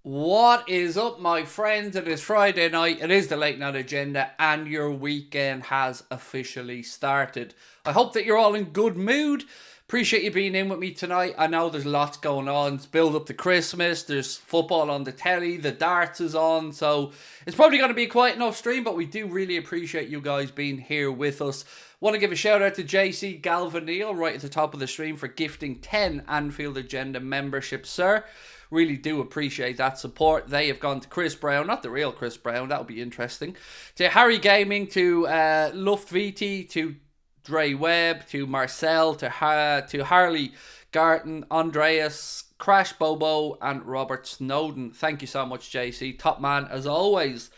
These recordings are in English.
What is up, my friends? It is Friday night, it is the late night agenda, and your weekend has officially started. I hope that you're all in good mood. Appreciate you being in with me tonight. I know there's lots going on. It's build up to Christmas, there's football on the telly, the darts is on, so it's probably going to be a quiet enough stream, but we do really appreciate you guys being here with us. Want to give a shout out to JC Galvanil right at the top of the stream for gifting 10 Anfield Agenda memberships, sir. Really do appreciate that support. They have gone to Chris Brown, not the real Chris Brown, that would be interesting. To Harry Gaming, to Luftviti, to Dre Webb, to Marcel, to Harley Garton, Andreas, Crash Bobo, and Robert Snowden. Thank you so much, JC. Top man as always.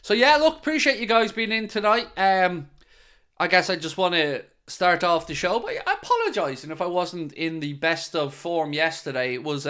So yeah, look, appreciate you guys being in tonight. I guess I just want to start off the show by apologising if I wasn't in the best of form yesterday. It was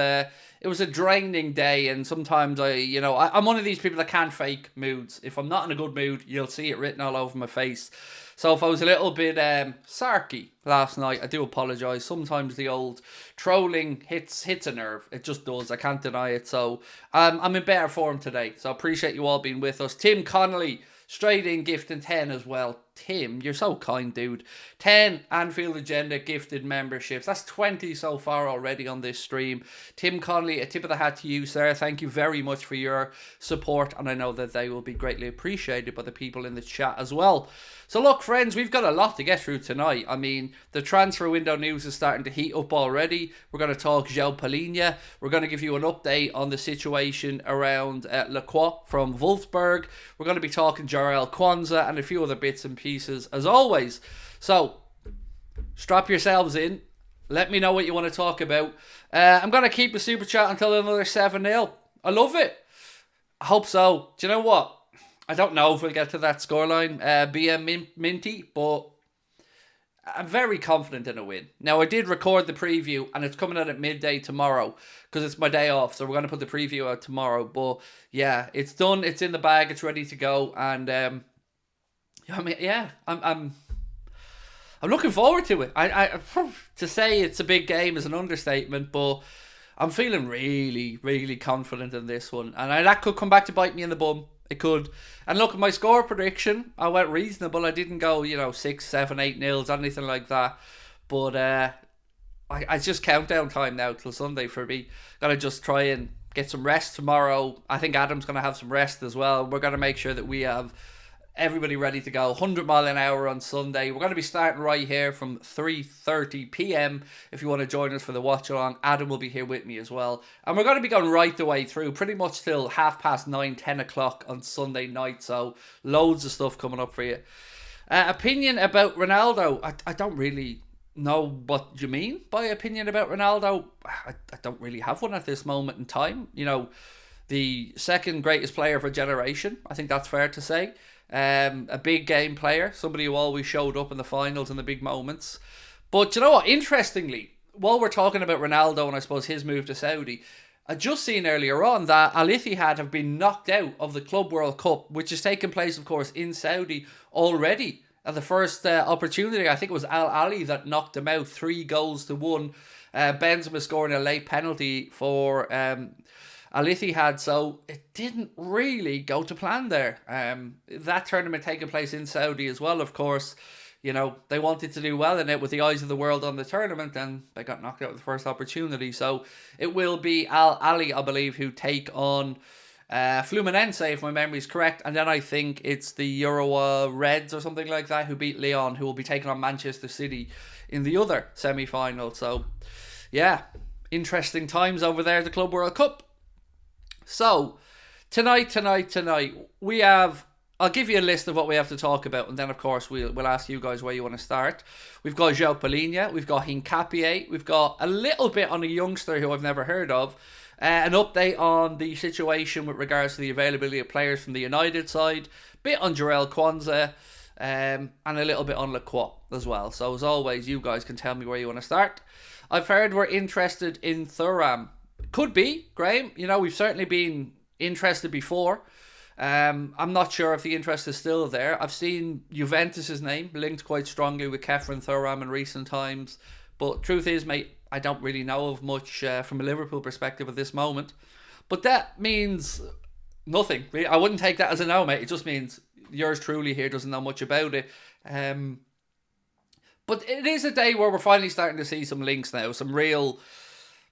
a draining day, and sometimes I'm one of these people that can't fake moods. If I'm not in a good mood, you'll see it written all over my face. So if I was a little bit sarky last night, I do apologise. Sometimes the old trolling hits a nerve. It just does. I can't deny it. So I'm in better form today. So I appreciate you all being with us. Tim Connolly, straight in gifting 10 as well. Tim, you're so kind, dude. 10 Anfield Agenda gifted memberships. That's 20 so far already on this stream. Tim Connolly, a tip of the hat to you, sir. Thank you very much for your support, and I know that they will be greatly appreciated by the people in the chat as well. So look, friends, we've got a lot to get through tonight. I mean, the transfer window news is starting to heat up already. We're going to talk Joao Palhinha. We're going to give you an update on the situation around Lacroix from Wolfsburg. We're going to be talking Jarrell Quansah and a few other bits and pieces as always. So strap yourselves in. Let me know what you want to talk about. I'm going to keep the super chat until another 7-0. I love it. I hope so. Do you know what? I don't know if we'll get to that scoreline, BM Minty, but I'm very confident in a win. Now, I did record the preview, and it's coming out at midday tomorrow, because it's my day off, so we're going to put the preview out tomorrow. But, yeah, it's done, it's in the bag, it's ready to go, and, I'm looking forward to it. I to say it's a big game is an understatement, but I'm feeling really, really confident in this one, and that could come back to bite me in the bum. It could. And look, my score prediction, I went reasonable. I didn't go, 6, 7, 8 nils, anything like that. But it's just countdown time now till Sunday for me. Gotta just try and get some rest tomorrow. I think Adam's gonna have some rest as well. We're gonna make sure that we have everybody ready to go. 100 mile an hour on Sunday. We're going to be starting right here from 3:30 p.m. If you want to join us for the watch along, Adam will be here with me as well. And we're going to be going right the way through, pretty much till 9:30, 10 o'clock on Sunday night. So loads of stuff coming up for you. Opinion about Ronaldo. I don't really know what you mean by opinion about Ronaldo. I don't really have one at this moment in time. The second greatest player of a generation. I think that's fair to say. A big game player, somebody who always showed up in the finals and the big moments. But you know what? Interestingly, while we're talking about Ronaldo and I suppose his move to Saudi, I just seen earlier on that Al Ittihad have been knocked out of the Club World Cup, which has taken place, of course, in Saudi already. At the first opportunity, I think it was Al Ali that knocked them out 3-1. Benzema scoring a late penalty for Al Ittihad, so it didn't really go to plan there. That tournament taking place in Saudi as well, of course. They wanted to do well in it with the eyes of the world on the tournament, and they got knocked out with the first opportunity. So it will be Al Ali, I believe, who take on Fluminense, if my memory is correct. And then I think it's the Urawa Reds or something like that who beat Lyon, who will be taking on Manchester City in the other semi-final. So, yeah, interesting times over there at the Club World Cup. So, tonight, we have... I'll give you a list of what we have to talk about, and then, of course, we'll ask you guys where you want to start. We've got Joao Palhinha, we've got Hincapie, we've got a little bit on a youngster who I've never heard of, an update on the situation with regards to the availability of players from the United side, bit on Jarrell Quansah, and a little bit on Lacroix as well. So, as always, you guys can tell me where you want to start. I've heard we're interested in Thuram. Could be, Graham. We've certainly been interested before. I'm not sure if the interest is still there. I've seen Juventus' name linked quite strongly with Kefren Thuram in recent times. But truth is, mate, I don't really know of much from a Liverpool perspective at this moment. But that means nothing. I wouldn't take that as a no, mate. It just means yours truly here doesn't know much about it. But it is a day where we're finally starting to see some links now, some real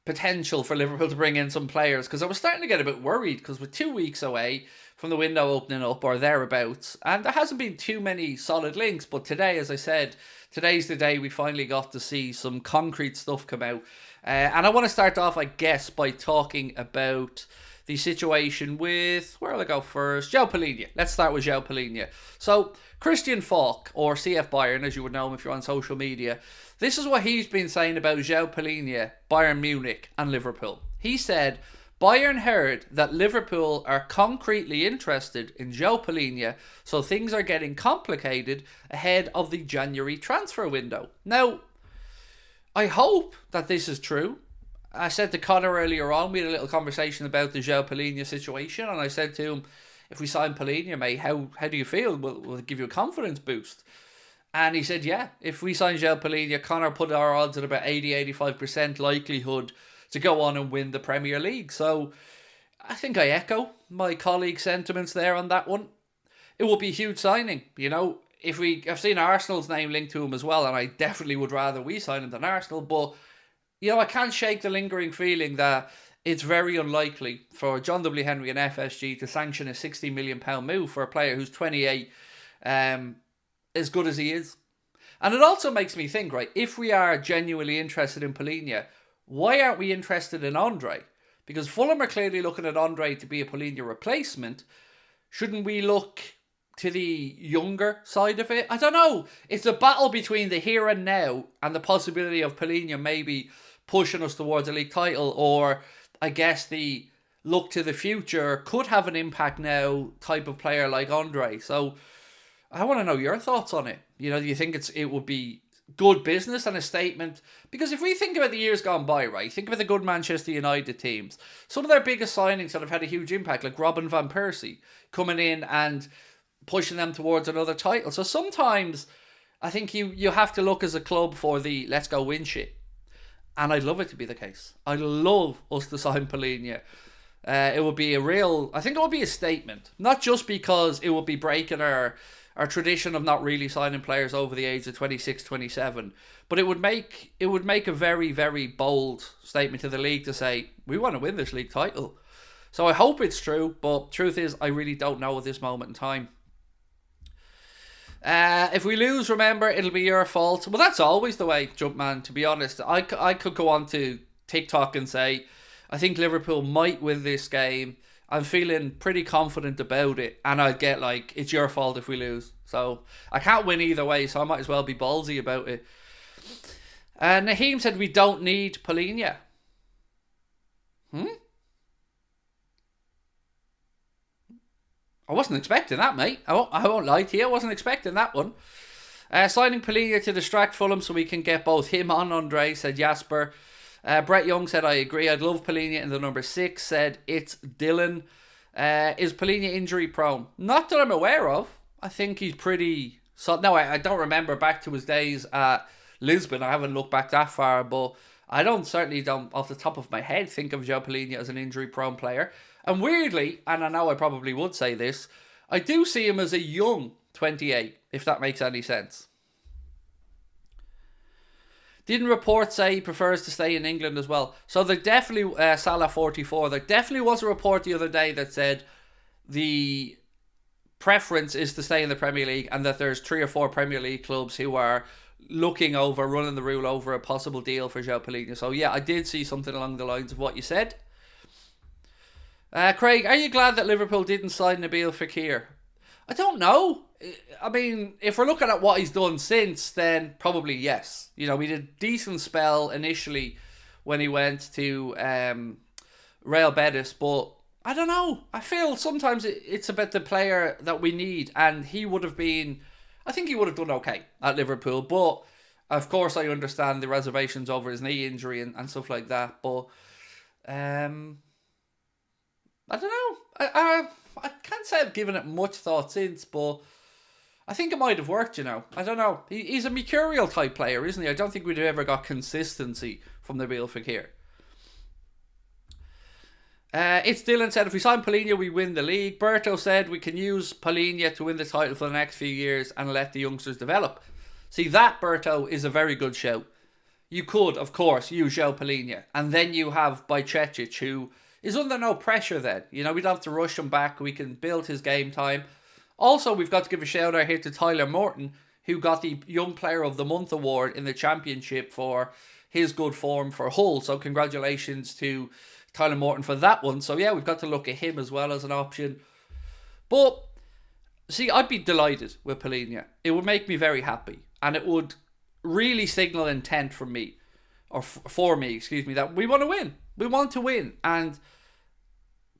potential for Liverpool to bring in some players, because I was starting to get a bit worried because we're 2 weeks away from the window opening up or thereabouts, and there hasn't been too many solid links. But today, as I said, today's the day we finally got to see some concrete stuff come out. And I want to start off, I guess, by talking about the situation with, where will I go first? Joao Palhinha. Let's start with Joao Palhinha. So, Christian Falk, or CF Bayern, as you would know him if you're on social media, this is what he's been saying about Joao Palhinha, Bayern Munich and Liverpool. He said, Bayern heard that Liverpool are concretely interested in Joao Palhinha, so things are getting complicated ahead of the January transfer window. Now, I hope that this is true. I said to Connor earlier on, we had a little conversation about the Joao Palhinha situation, and I said to him, if we sign Palhinha, mate, how do you feel? Will it give you a confidence boost? And he said, yeah, if we sign Joao Palhinha, Connor put our odds at about 80-85% likelihood to go on and win the Premier League. So I think I echo my colleague's sentiments there on that one. It will be a huge signing, you know. I've seen Arsenal's name linked to him as well, and I definitely would rather we sign him than Arsenal, but you know, I can't shake the lingering feeling that it's very unlikely for John W. Henry and FSG to sanction a £60 million move for a player who's 28, as good as he is. And it also makes me think, right, if we are genuinely interested in Palhinha, why aren't we interested in Andre? Because Fulham are clearly looking at Andre to be a Palhinha replacement. Shouldn't we look to the younger side of it? I don't know. It's a battle between the here and now and the possibility of Palhinha maybe pushing us towards a league title, or I guess the look to the future could have an impact now type of player like Andre. So I want to know your thoughts on it. You know, do you think it would be good business and a statement? Because if we think about the years gone by, right, think about the good Manchester United teams, some of their biggest signings that have had a huge impact, like Robin van Persie coming in and pushing them towards another title. So sometimes I think you have to look as a club for the let's go win shit. And I'd love it to be the case. I'd love us to sign Palhinha. It would be I think it would be a statement. Not just because it would be breaking our tradition of not really signing players over the age of 26, 27. But it would make a very, very bold statement to the league to say, we want to win this league title. So I hope it's true, but truth is, I really don't know at this moment in time. If we lose, remember, it'll be your fault. Well, that's always the way, Jumpman, to be honest. I could go on to TikTok and say, I think Liverpool might win this game. I'm feeling pretty confident about it. And I'd get like, it's your fault if we lose. So I can't win either way, so I might as well be ballsy about it. Naheem said we don't need Palhinha. I wasn't expecting that, mate. I won't lie to you. I wasn't expecting that one. Signing Palhinha to distract Fulham so we can get both him and Andre, said Jasper. Brett Young said, I agree. I'd love Palhinha in the number 6, said it's Dylan. Is Palhinha injury prone? Not that I'm aware of. I think he's pretty... No, I don't remember back to his days at Lisbon. I haven't looked back that far, but I certainly don't, off the top of my head, think of Joao Palhinha as an injury prone player. And weirdly, and I know I probably would say this, I do see him as a young 28, if that makes any sense. Didn't reports say he prefers to stay in England as well? So there definitely, Salah 44, there definitely was a report the other day that said the preference is to stay in the Premier League, and that there's 3 or 4 Premier League clubs who are running the rule over a possible deal for Joao Palhinha. So yeah, I did see something along the lines of what you said. Craig, are you glad that Liverpool didn't sign Nabil Fekir? I don't know. I mean, if we're looking at what he's done since, then probably yes. You know, we did a decent spell initially when he went to Real Betis, but I don't know. I feel sometimes it's about the player that we need, and he would have been... I think he would have done okay at Liverpool, but of course I understand the reservations over his knee injury and stuff like that, but... I don't know. I can't say I've given it much thought since, but I think it might have worked, you know. I don't know. He's a mercurial type player, isn't he? I don't think we'd have ever got consistency from Nabil Fekir. It's Dylan said, if we sign Palhinha, we win the league. Berto said we can use Palhinha to win the title for the next few years and let the youngsters develop. See, that, Berto, is a very good shout. You could, of course, use Joao Palhinha. And then you have Bajcetic, who is under no pressure then. You know, we don't have to rush him back. We can build his game time. Also, we've got to give a shout out here to Tyler Morton, who got the Young Player of the Month award in the Championship for his good form for Hull. So congratulations to Tyler Morton for that one. So yeah, we've got to look at him as well as an option. But, see, I'd be delighted with Palhinha. It would make me very happy. And it would really signal intent from me, or for me, excuse me, that we want to win. We want to win. And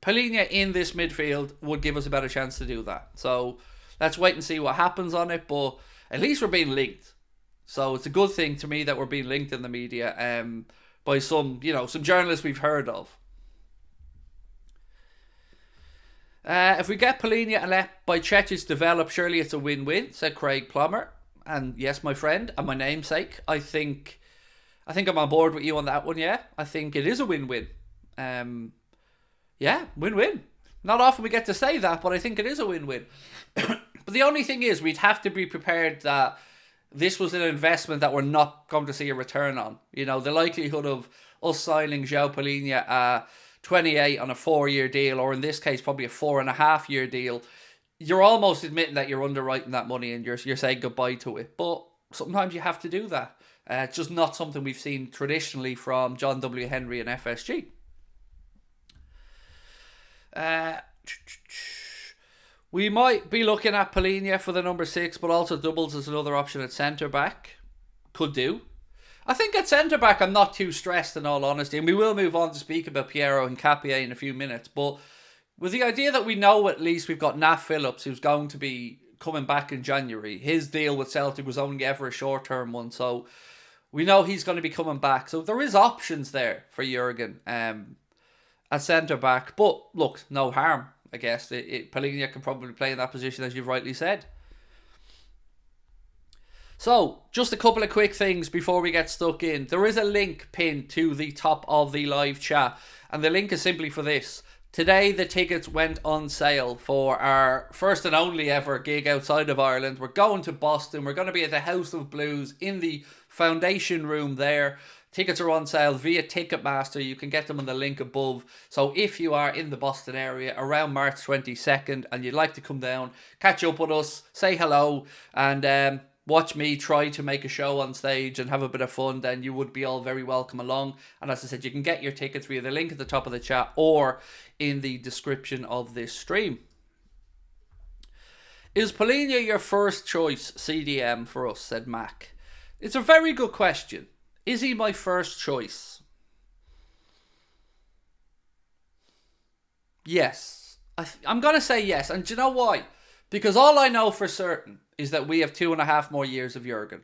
Palhinha in this midfield would give us a better chance to do that. So let's wait and see what happens on it. But at least we're being linked. So it's a good thing to me that we're being linked in the media by some journalists we've heard of. If we get Palhinha and let Bajcetic develop, surely it's a win-win, said Craig Plummer. And yes, my friend, and my namesake, I think I'm on board with you on that one, yeah. I think it is a win-win. Yeah, win-win. Not often we get to say that, but I think it is a win-win. But the only thing is, we'd have to be prepared that this was an investment that we're not going to see a return on. You know, the likelihood of us signing Joao Palhinha 28 on a 4-year deal, or in this case, probably a 4.5-year deal, you're almost admitting that you're underwriting that money and you're saying goodbye to it. But sometimes you have to do that. It's just not something we've seen traditionally from John W. Henry and FSG. We might be looking at Palhinha for the number 6, but also doubles as another option at centre-back. Could do. I think at centre-back I'm not too stressed, in all honesty, and we will move on to speak about Piero Hincapie in a few minutes, but with the idea that we know at least we've got Nat Phillips, who's going to be coming back in January. His deal with Celtic was only ever a short-term one, so we know he's going to be coming back. So there is options there for Jurgen at centre-back, but look, no harm, I guess. Palhinha can probably play in that position, as you've rightly said. So, just a couple of quick things before we get stuck in. There is a link pinned to the top of the live chat, and the link is simply for this. Today, the tickets went on sale for our first and only ever gig outside of Ireland. We're going to Boston. We're going to be at the House of Blues in the Foundation Room there. Tickets are on sale via Ticketmaster. You can get them on the link above. So if you are in the Boston area around March 22nd and you'd like to come down, catch up with us, say hello, and watch me try to make a show on stage and have a bit of fun, then you would be all very welcome along. And as I said, you can get your tickets via the link at the top of the chat or in the description of this stream. Is Palhinha your first choice CDM for us, said Mac. It's a very good question. Is he my first choice? Yes. I'm going to say yes. And do you know why? Because all I know for certain is that we have 2.5 more years of Jurgen.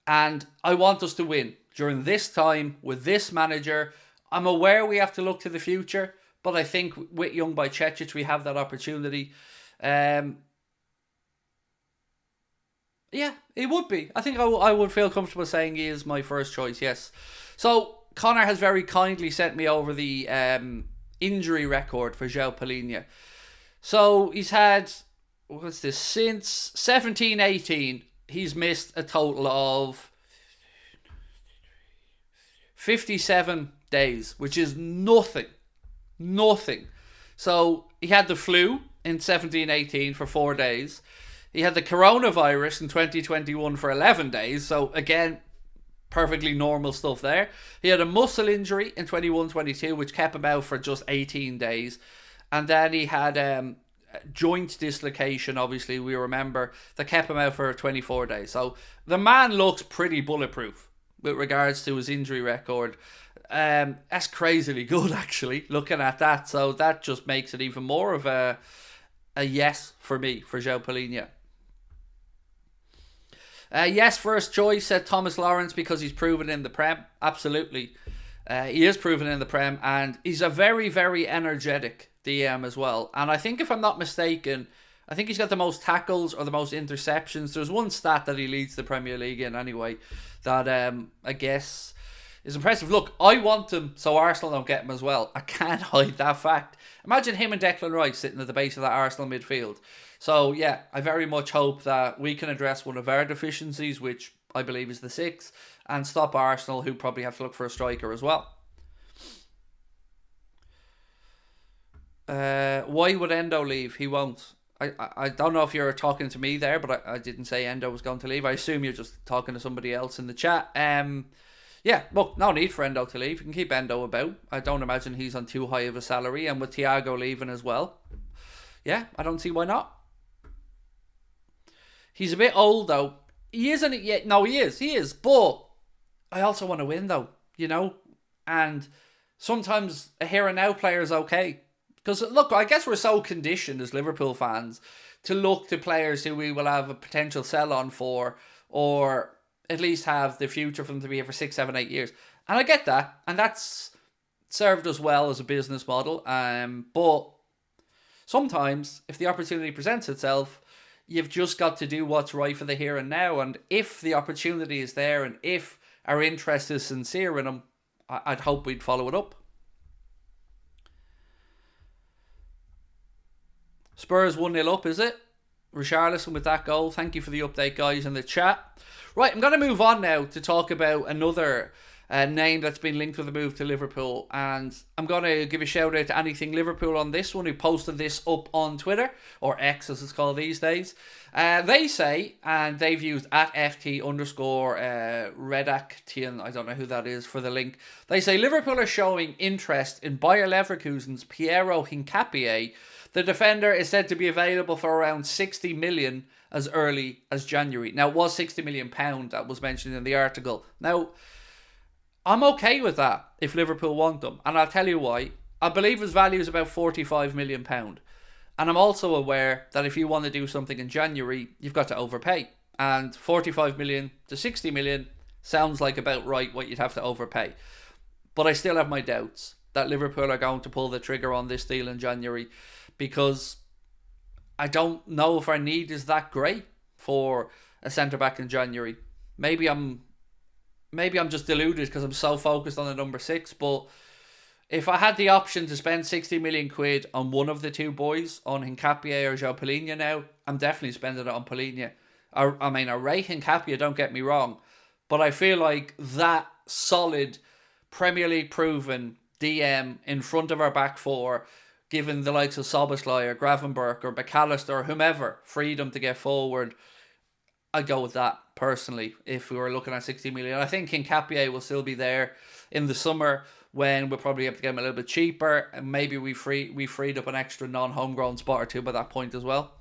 And I want us to win during this time with this manager. I'm aware we have to look to the future, but I think with young Bajcetic we have that opportunity. Yeah, it would be. I think I would feel comfortable saying he is my first choice, yes. So, Connor has very kindly sent me over the injury record for Joao Palhinha. So, he's had, what's this, since 17-18, he's missed a total of 57 days, which is nothing. Nothing. So, he had the flu in 17-18 for 4 days. He had the coronavirus in 2021 for 11 days. So, again, perfectly normal stuff there. He had a muscle injury in 21-22, which kept him out for just 18 days. And then he had joint dislocation, obviously, we remember, that kept him out for 24 days. So, the man looks pretty bulletproof with regards to his injury record. That's crazily good, actually, looking at that. So, that just makes it even more of a yes for me, for Joao Palhinha. Yes, first choice, said Thomas Lawrence, because he's proven in the Prem. Absolutely. He is proven in the Prem, and he's a very, very energetic DM as well. And I think, if I'm not mistaken, I think he's got the most tackles or the most interceptions. There's one stat that he leads the Premier League in anyway, that I guess is impressive. Look, I want him so Arsenal don't get him as well. I can't hide that fact. Imagine him and Declan Rice sitting at the base of that Arsenal midfield. So yeah, I very much hope that we can address one of our deficiencies, which I believe is the 6, and stop Arsenal, who probably have to look for a striker as well. Why would Endo leave? He won't. I don't know if you're talking to me there, but I didn't say Endo was going to leave. I assume you're just talking to somebody else in the chat. Yeah, look, no need for Endo to leave. You can keep Endo about. I don't imagine he's on too high of a salary, and with Thiago leaving as well, yeah, I don't see why not. He's a bit old though. He isn't it yet? No, he is. But I also want to win though, you know. And sometimes a here and now player is okay. Because look, I guess we're so conditioned as Liverpool fans to look to players who we will have a potential sell on for, or at least have the future for them to be here for 6, 7, 8 years. And I get that, and that's served us well as a business model. But sometimes, if the opportunity presents itself, you've just got to do what's right for the here and now. And if the opportunity is there, and if our interest is sincere in them, I'd hope we'd follow it up. Spurs 1-0 up, is it? Richarlison with that goal. Thank you for the update, guys, in the chat. Right, I'm going to move on now to talk about another name that's been linked with a move to Liverpool. And I'm going to give a shout out to Anything Liverpool on this one, who posted this up on Twitter, or X as it's called these days. They say, and they've used at FT_Redaktian, I don't know who that is, for the link. They say Liverpool are showing interest in Bayer Leverkusen's Piero Hincapie. The defender is said to be available for around 60 million as early as January. Now, it was £60 million that was mentioned in the article. Now, I'm okay with that if Liverpool want them. And I'll tell you why. I believe his value is about £45 million. And I'm also aware that if you want to do something in January, you've got to overpay. And 45 million to 60 million sounds like about right what you'd have to overpay. But I still have my doubts that Liverpool are going to pull the trigger on this deal in January, because I don't know if our need is that great for a centre-back in January. Maybe I'm just deluded because I'm so focused on the number 6, but if I had the option to spend 60 million quid on one of the two boys, on Hincapie or Joao Palhinha now, I'm definitely spending it on Palhinha. I rate Hincapie, don't get me wrong, but I feel like that solid, Premier League proven DM in front of our back four, given the likes of Szoboszlai or Gravenberch or McAllister or whomever freedom to get forward, I'd go with that personally if we were looking at 60 million. I think Hincapie will still be there in the summer when we'll probably have to get him a little bit cheaper, and maybe we freed up an extra non-homegrown spot or two by that point as well.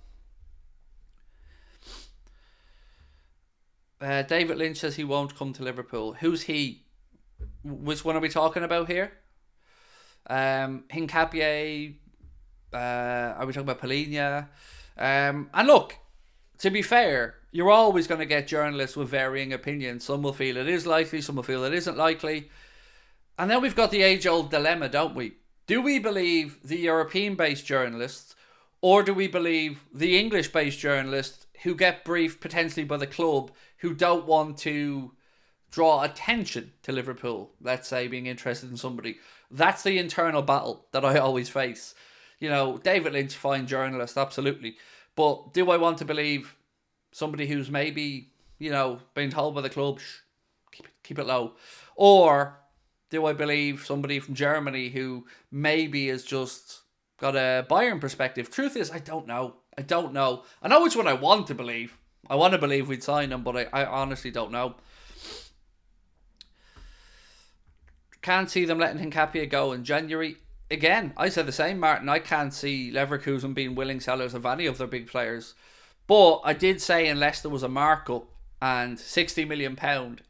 David Lynch says he won't come to Liverpool. Who's he? Which one are we talking about here? Hincapie, are we talking about Palhinha? And look, to be fair, you're always going to get journalists with varying opinions. Some will feel it is likely, some will feel it isn't likely. And then we've got the age-old dilemma, don't we? Do we believe the European-based journalists, or do we believe the English-based journalists who get briefed potentially by the club, who don't want to draw attention to Liverpool, let's say, being interested in somebody? That's the internal battle that I always face. You know, David Lynch, fine journalist, absolutely. But do I want to believe somebody who's maybe, you know, been told by the club, keep it low? Or do I believe somebody from Germany who maybe has just got a Bayern perspective? Truth is, I don't know. I know which one I want to believe. I want to believe we'd sign him, but I honestly don't know. Can't see them letting Hincapie go in January. Again, I said the same, Martin. I can't see Leverkusen being willing sellers of any of their big players. But I did say unless there was a markup, and £60 million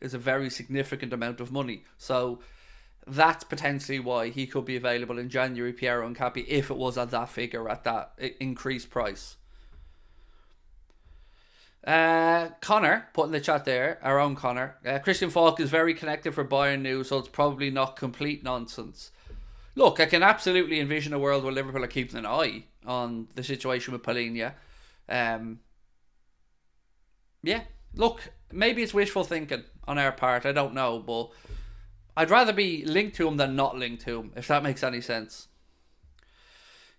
is a very significant amount of money. So that's potentially why he could be available in January, Piero Hincapie, if it was at that figure, at that increased price. Connor put in the chat there, our own Connor, Christian Falk is very connected for Bayern news, so it's probably not complete nonsense. Look, I can absolutely envision a world where Liverpool are keeping an eye on the situation with Palhinha. Yeah, look, maybe it's wishful thinking on our part, I don't know, but I'd rather be linked to him than not linked to him, if that makes any sense.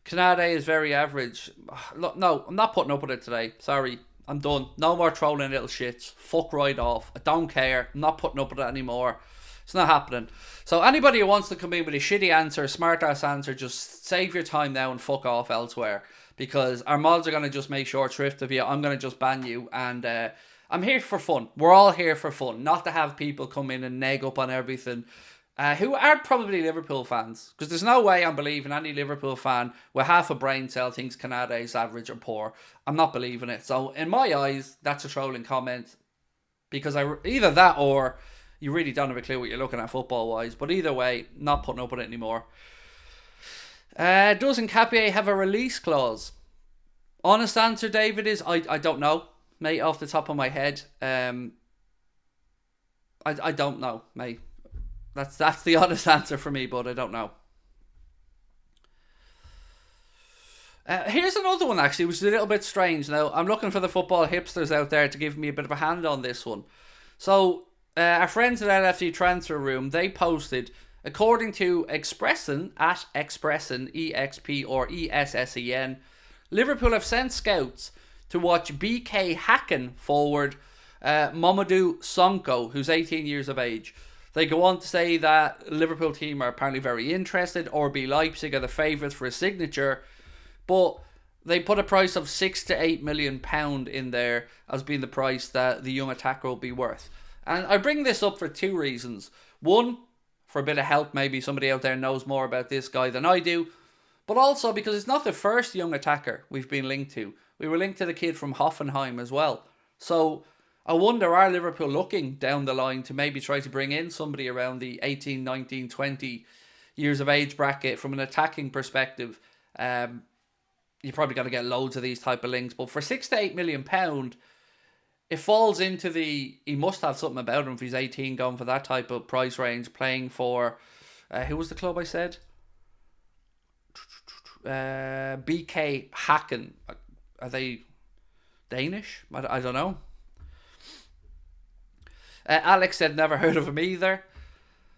Canade is very average. Look, no, I'm not putting up with it today. Sorry, I'm done. No more trolling little shits. Fuck right off. I don't care. I'm not putting up with it anymore. It's not happening. So anybody who wants to come in with a shitty answer, a smart ass answer, just save your time now and fuck off elsewhere. Because our mods are going to just make short shrift of you. I'm going to just ban you. And I'm here for fun. We're all here for fun. Not to have people come in and nag up on everything. Who are probably Liverpool fans. Because there's no way I'm believing any Liverpool fan with half a brain cell thinks Canada is average or poor. I'm not believing it. So in my eyes, that's a trolling comment. Because either that or you really don't have a clue what you're looking at football-wise. But either way, not putting up with it anymore. Does Hincapie have a release clause? Honest answer, David, is I don't know, mate, off the top of my head. I don't know, mate. That's the honest answer for me, but I don't know. Here's another one, actually, which is a little bit strange. Now, I'm looking for the football hipsters out there to give me a bit of a hand on this one. So, our friends at LFC Transfer Room, they posted, according to Expressen, at Expressen, EXP or ESSEN, Liverpool have sent scouts to watch BK Hacken forward Mamadou Sonko, who's 18 years of age. They go on to say that Liverpool team are apparently very interested. RB Leipzig are the favourites for a signature. But they put a price of £6 to £8 million in there as being the price that the young attacker will be worth. And I bring this up for two reasons. One, for a bit of help, maybe somebody out there knows more about this guy than I do. But also because it's not the first young attacker we've been linked to. We were linked to the kid from Hoffenheim as well. So I wonder, are Liverpool looking down the line to maybe try to bring in somebody around the 18, 19, 20 years of age bracket from an attacking perspective? You probably got to get loads of these type of links. But for £6 to £8 million, it falls into the... He must have something about him if he's 18 going for that type of price range, playing for... who was the club I said? BK Hacken. Are they Danish? I don't know. Alex said never heard of him either.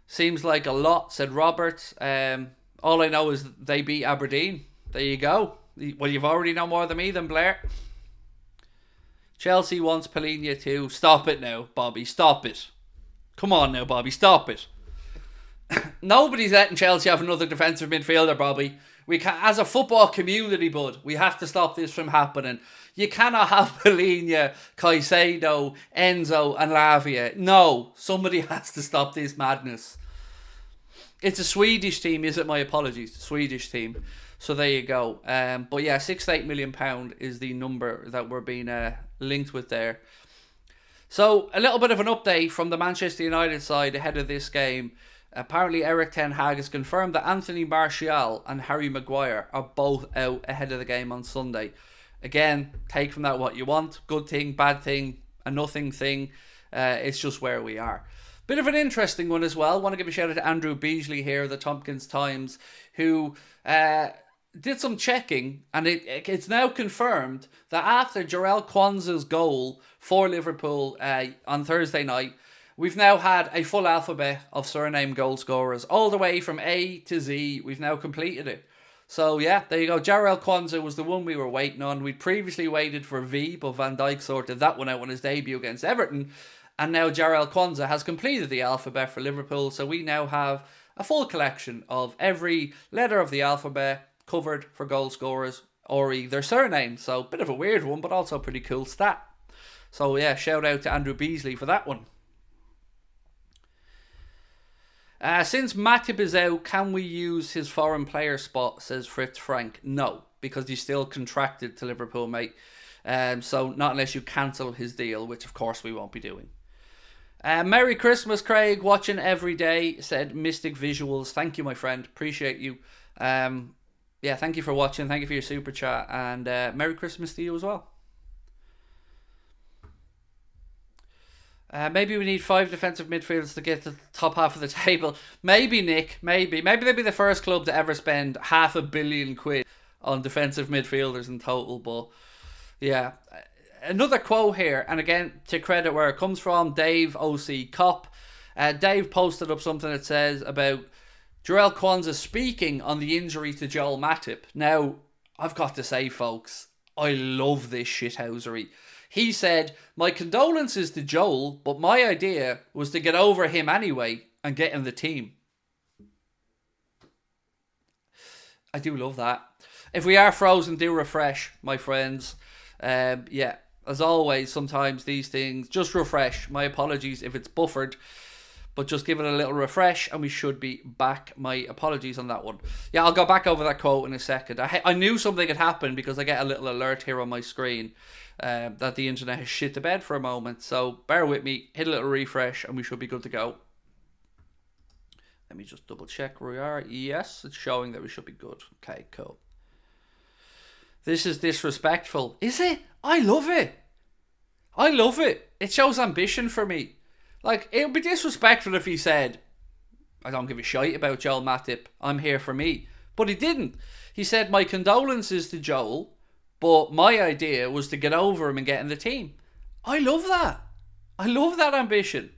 Seems like a lot, said Robert. All I know is they beat Aberdeen. There you go. Well, you've already know more than me then, Blair. Chelsea wants Palhinha too. Stop it now, Bobby. Stop it. Come on now, Bobby. Stop it. Nobody's letting Chelsea have another defensive midfielder, Bobby. We can, as a football community, bud, we have to stop this from happening. You cannot have Palhinha, Caicedo, Enzo and Lavia. No, somebody has to stop this madness. It's a Swedish team, is it? My apologies. Swedish team. So there you go. But yeah, £6 to £8 million is the number that we're being linked with there. So a little bit of an update from the Manchester United side ahead of this game. Apparently Eric Ten Hag has confirmed that Anthony Martial and Harry Maguire are both out ahead of the game on Sunday. Again, take from that what you want. Good thing, bad thing, a nothing thing. It's just where we are. Bit of an interesting one as well. Want to give a shout out to Andrew Beasley here of the Tompkins Times, who did some checking, and it's now confirmed that after Jarell Quansah's goal for Liverpool on Thursday night, we've now had a full alphabet of surname goal scorers. All the way from A to Z, we've now completed it. So yeah, there you go. Jarell Quansah was the one we were waiting on. We'd previously waited for V, but Van Dijk sorted that one out on his debut against Everton. And now Jarell Quansah has completed the alphabet for Liverpool. So we now have a full collection of every letter of the alphabet covered for goal scorers or their surname. So bit of a weird one, but also a pretty cool stat. So yeah, shout out to Andrew Beasley for that one. Since Matip is out, can we use his foreign player spot, says Fritz Frank? No, because he's still contracted to Liverpool, mate. So not unless you cancel his deal, which of course we won't be doing. Merry Christmas, Craig. Watching every day, said Mystic Visuals. Thank you, my friend. Appreciate you. Yeah, thank you for watching. Thank you for your super chat. And Merry Christmas to you as well. Maybe we need 5 defensive midfielders to get to the top half of the table. Maybe, Nick. Maybe they'll be the first club to ever spend £500 million on defensive midfielders in total. But yeah, another quote here, and again, to credit where it comes from, Dave O.C. Kopp. Dave posted up something that says about Joao Quansah speaking on the injury to Joel Matip. Now, I've got to say, folks, I love this shithousery. He said, "My condolences to Joel, but my idea was to get over him anyway and get in the team." I do love that. If we are frozen, do refresh, my friends. Yeah, as always, sometimes these things, just refresh. My apologies if it's buffered, but just give it a little refresh and we should be back. My apologies on that one. Yeah, I'll go back over that quote in a second. I knew something had happened because I get a little alert here on my screen that the internet has shit the bed for a moment. So bear with me, hit a little refresh and we should be good to go. Let me just double check where we are. Yes, it's showing that we should be good. Okay, cool. This is disrespectful. Is it? I love it. I love it. It shows ambition for me. Like, it would be disrespectful if he said, "I don't give a shite about Joel Matip. I'm here for me." But he didn't. He said, "My condolences to Joel, but my idea was to get over him and get in the team." I love that. I love that ambition.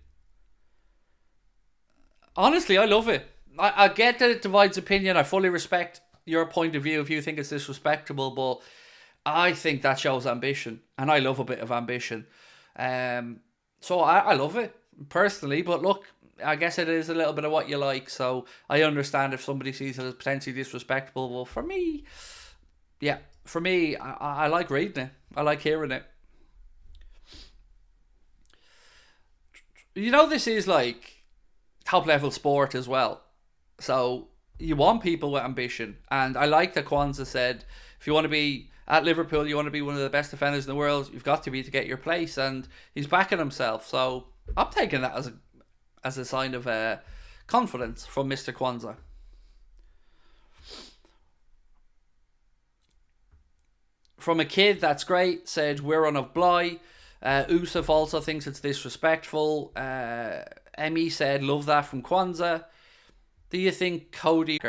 Honestly, I love it. I get that it divides opinion. I fully respect your point of view if you think it's disrespectful, but I think that shows ambition, and I love a bit of ambition. So I love it, personally, but look, I guess it is a little bit of what you like, so I understand if somebody sees it as potentially disrespectful. Well, for me, yeah, I like reading it. I like hearing it. You know, this is like top level sport as well. So you want people with ambition. And I like that Quansah said, if you want to be at Liverpool, you want to be one of the best defenders in the world, you've got to be to get your place. And he's backing himself. So I'm taking that as a sign of confidence from Mr. Quansah. From a kid, that's great, said we're on a Bly. Usuf also thinks it's disrespectful. Emmy said, love that from Quansah. Do you think Cody...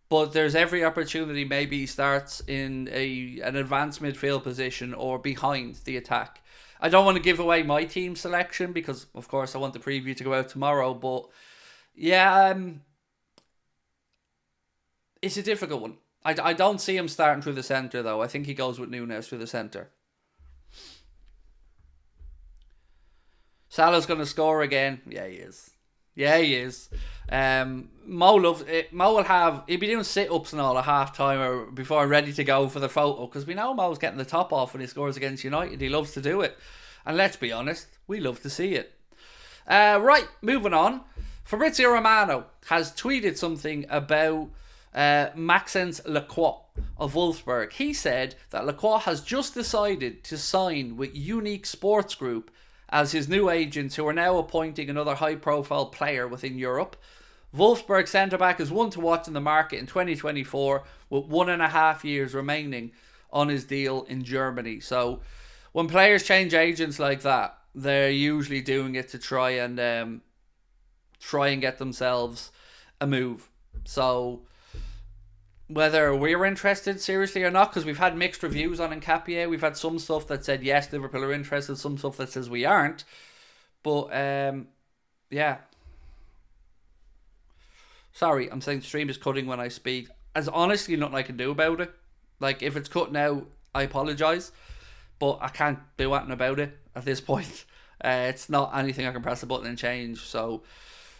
But there's every opportunity maybe he starts in an advanced midfield position or behind the attack. I don't want to give away my team selection because, of course, I want the preview to go out tomorrow. But, yeah, it's a difficult one. I don't see him starting through the centre, though. I think he goes with Núñez through the centre. Salah's going to score again. Yeah, he is. Mo loves it. Mo he'll be doing sit-ups and all at half-time or before ready to go for the photo, because we know Mo's getting the top off when he scores against United. He loves to do it. And let's be honest, we love to see it. Right, moving on. Fabrizio Romano has tweeted something about Maxence Lacroix of Wolfsburg. He said that Lacroix has just decided to sign with Unique Sports Group as his new agents, who are now appointing another high-profile player within Europe. Wolfsburg centre-back is one to watch in the market in 2024 with 1.5 years remaining on his deal in Germany. So when players change agents like that, they're usually doing it to try and get themselves a move. So whether we're interested seriously or not, because we've had mixed reviews on Hincapie. We've had some stuff that said yes, Liverpool are interested, some stuff that says we aren't. But yeah. Sorry, I'm saying the stream is cutting when I speak. There's honestly nothing I can do about it. Like, if it's cut now, I apologise, but I can't do anything about it at this point. It's not anything I can press a button and change. So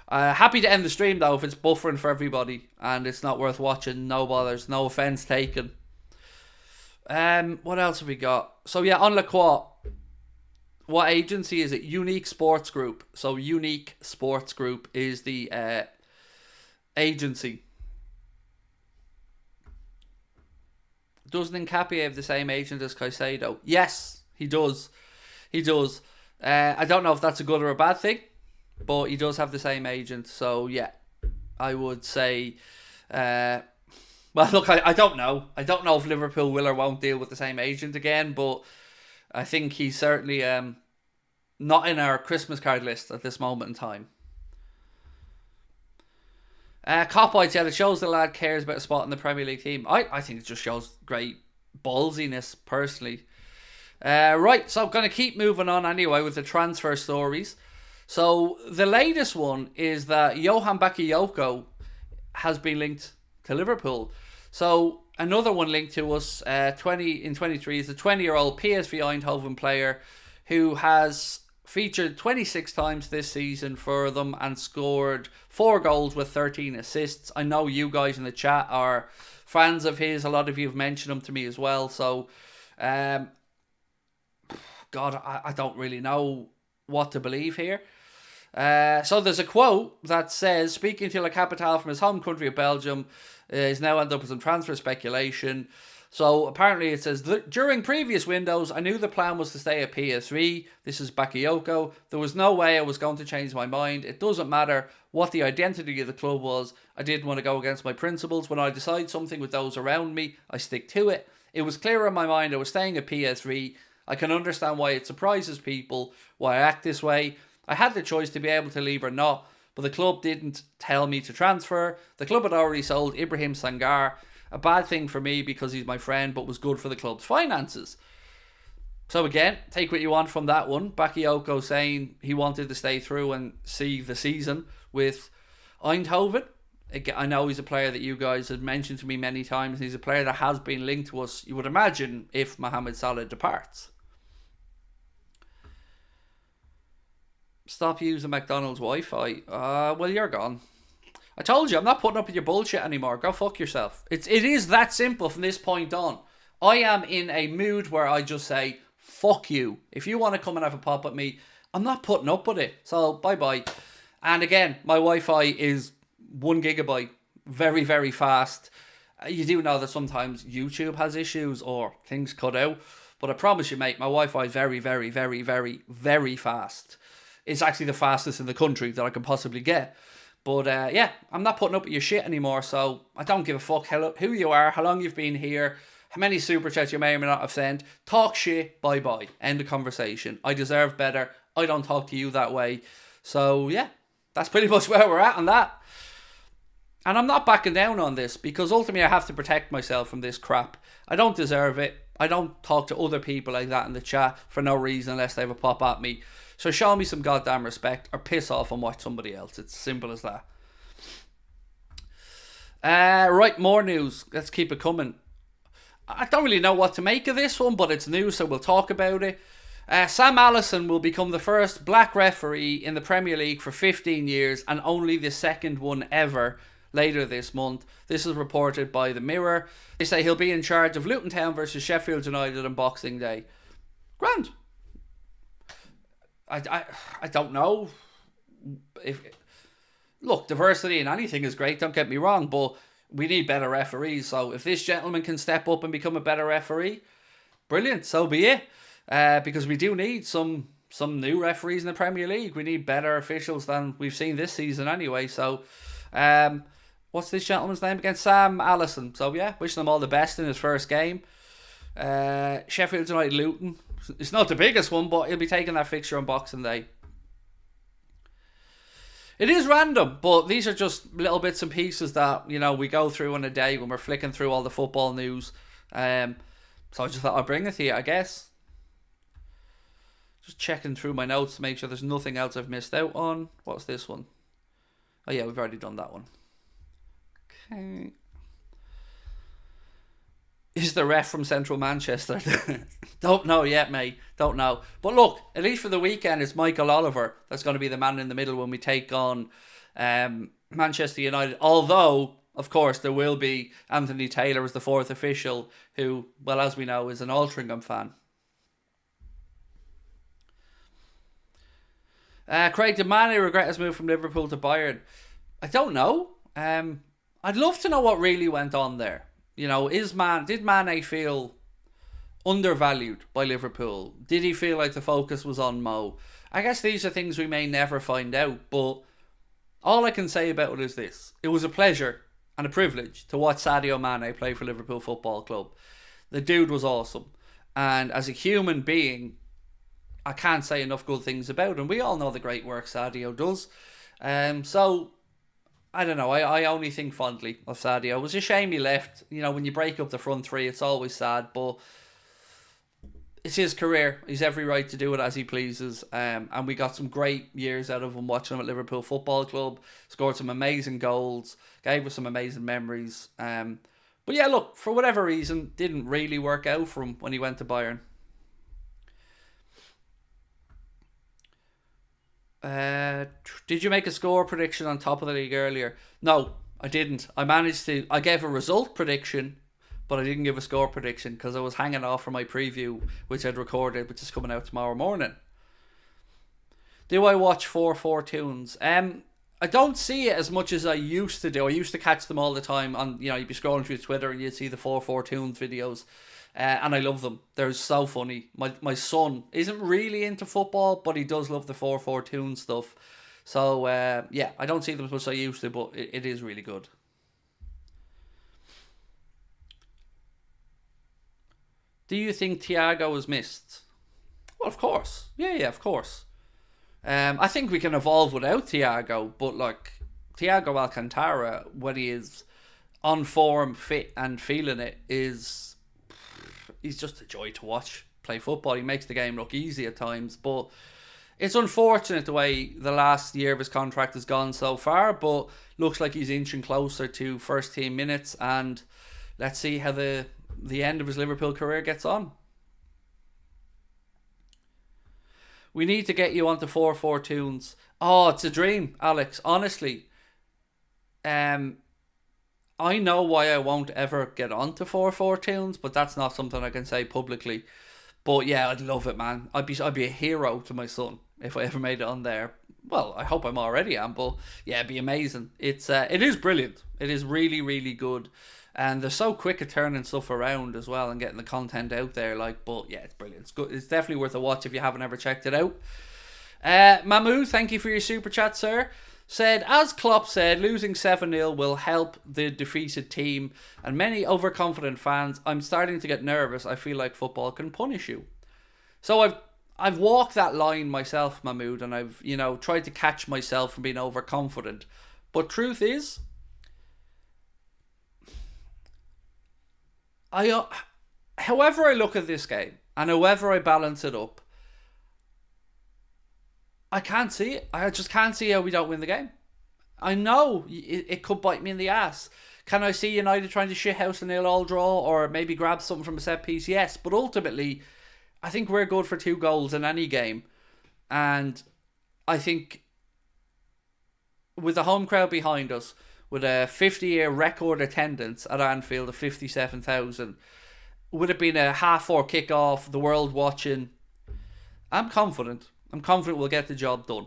happy to end the stream though if it's buffering for everybody and it's not worth watching. No bothers, no offence taken. What else have we got? So yeah, on Lacroix, what agency is it? Unique Sports Group. So Unique Sports Group is the agency. Doesn't Hincapie have the same agent as Caicedo? Yes, he does. I don't know if that's a good or a bad thing, but he does have the same agent. So yeah, I would say well, look, I don't know. I don't know if Liverpool will or won't deal with the same agent again, but I think he's certainly not in our Christmas card list at this moment in time. Cop-White said it shows the lad cares about a spot in the Premier League team. I think it just shows great ballsiness, personally. Right, so I'm going to keep moving on anyway with the transfer stories. So the latest one is that Johan Bakayoko has been linked to Liverpool. So another one linked to us, 23, is a 20-year-old PSV Eindhoven player who has featured 26 times this season for them and scored 4 goals with 13 assists. I know you guys in the chat are fans of his. A lot of you have mentioned him to me as well. So, God, I don't really know what to believe here. So there's a quote that says, speaking to La Capitale from his home country of Belgium, is now ended up with some transfer speculation. So apparently it says, during previous windows, I knew the plan was to stay at PSV. This is Bakayoko. There was no way I was going to change my mind. It doesn't matter what the identity of the club was. I didn't want to go against my principles. When I decide something with those around me, I stick to it. It was clear in my mind I was staying at PSV. I can understand why it surprises people, why I act this way. I had the choice to be able to leave or not, but the club didn't tell me to transfer. The club had already sold Ibrahim Sangar. A bad thing for me because he's my friend, but was good for the club's finances. So again, take what you want from that one. Bakayoko saying he wanted to stay through and see the season with Eindhoven. Again, I know he's a player that you guys had mentioned to me many times. He's a player that has been linked to us, you would imagine, if Mohamed Salah departs. Stop using McDonald's Wi-Fi. Well, you're gone. I told you, I'm not putting up with your bullshit anymore. Go fuck yourself. It is that simple from this point on. I am in a mood where I just say, fuck you. If you want to come and have a pop at me, I'm not putting up with it. So, bye-bye. And again, my Wi-Fi is 1 gigabyte. Very, very fast. You do know that sometimes YouTube has issues or things cut out. But I promise you, mate, my Wi-Fi is very, very, very, very, very fast. It's actually the fastest in the country that I can possibly get. But yeah, I'm not putting up with your shit anymore, so I don't give a fuck who you are, how long you've been here, how many super chats you may or may not have sent. Talk shit, bye-bye. End of conversation. I deserve better. I don't talk to you that way. So yeah, that's pretty much where we're at on that. And I'm not backing down on this, because ultimately I have to protect myself from this crap. I don't deserve it. I don't talk to other people like that in the chat for no reason unless they have a pop at me. So show me some goddamn respect or piss off and watch somebody else. It's simple as that. Right, more news. Let's keep it coming. I don't really know what to make of this one, but it's news, so we'll talk about it. Sam Allison will become the first black referee in the Premier League for 15 years and only the second one ever later this month. This is reported by The Mirror. They say he'll be in charge of Luton Town versus Sheffield United on Boxing Day. Grand. I don't know if look, diversity in anything is great, don't get me wrong, but we need better referees. So if this gentleman can step up and become a better referee, brilliant, so be it. Because we do need some new referees in the Premier League. We need better officials than we've seen this season anyway. So what's this gentleman's name again? Sam Allison. So yeah, wishing him all the best in his first game. Sheffield United Luton. It's not the biggest one, but he'll be taking that fixture on Boxing Day. It is random, but these are just little bits and pieces that, you know, we go through in a day when we're flicking through all the football news. So I just thought I'd bring it to you, I guess. Just checking through my notes to make sure there's nothing else I've missed out on. What's this one? Oh yeah, we've already done that one. Okay. Is the ref from Central Manchester? Don't know yet, mate. Don't know. But look, at least for the weekend, it's Michael Oliver that's going to be the man in the middle when we take on Manchester United. Although, of course, there will be Anthony Taylor as the fourth official, who, well, as we know, is an Altrincham fan. Craig, did Mane regret his move from Liverpool to Bayern? I don't know. I'd love to know what really went on there. You know, did Mane feel undervalued by Liverpool? Did he feel like the focus was on Mo? I guess these are things we may never find out, but all I can say about it is this. It was a pleasure and a privilege to watch Sadio Mane play for Liverpool Football Club. The dude was awesome. And as a human being, I can't say enough good things about him. We all know the great work Sadio does. So I don't know. I only think fondly of Sadio. It was a shame he left. You know, when you break up the front three, it's always sad. But it's his career. He's every right to do it as he pleases. And we got some great years out of him watching him at Liverpool Football Club. Scored some amazing goals. Gave us some amazing memories. But yeah, look, for whatever reason, didn't really work out for him when he went to Bayern. Did you make a score prediction on top of the league earlier? No, I didn't. I gave a result prediction, but I didn't give a score prediction because I was hanging off for my preview, which I'd recorded, which is coming out tomorrow morning. Do I watch 4-4 tunes? I don't see it as much as I used to do. I used to catch them all the time on, you'd be scrolling through Twitter and you'd see the 4-4 tunes videos. And I love them. They're so funny. My son isn't really into football, but he does love the 4-4 tune stuff. So, yeah, I don't see them as much as I used to, but it is really good. Do you think Thiago was missed? Well, of course. Yeah, of course. I think we can evolve without Thiago, but like Thiago Alcantara, when he is on form, fit, and feeling it, he's just a joy to watch play football. He makes the game look easy at times, but it's unfortunate the way the last year of his contract has gone so far, but looks like he's inching closer to first team minutes, and let's see how the end of his Liverpool career gets on. We need to get you onto 4-4 tunes. Oh, it's a dream, Alex. Honestly, I know why I won't ever get onto 4-4 tunes, but that's not something I can say publicly. But yeah, I'd love it, man. I'd be a hero to my son if I ever made it on there. Well, I hope I'm already am, but yeah, it'd be amazing. It is brilliant. It is really, really good. And they're so quick at turning stuff around as well and getting the content out there. But yeah, it's brilliant. It's good. It's definitely worth a watch if you haven't ever checked it out. Mahmood, thank you for your super chat, sir. Said, as Klopp said, losing 7-0 will help the defeated team. And many overconfident fans, I'm starting to get nervous. I feel like football can punish you. So I've walked that line myself, Mahmood, and I've tried to catch myself from being overconfident. But truth is, however I look at this game and however I balance it up, I can't see it. I just can't see how we don't win the game. I know it could bite me in the ass. Can I see United trying to shithouse a 0-0 draw or maybe grab something from a set piece? Yes, but ultimately, I think we're good for 2 goals in any game. And I think with the home crowd behind us, with a 50-year record attendance at Anfield of 57,000, would it been a 4:30 kickoff, the world watching? I'm confident. We'll get the job done.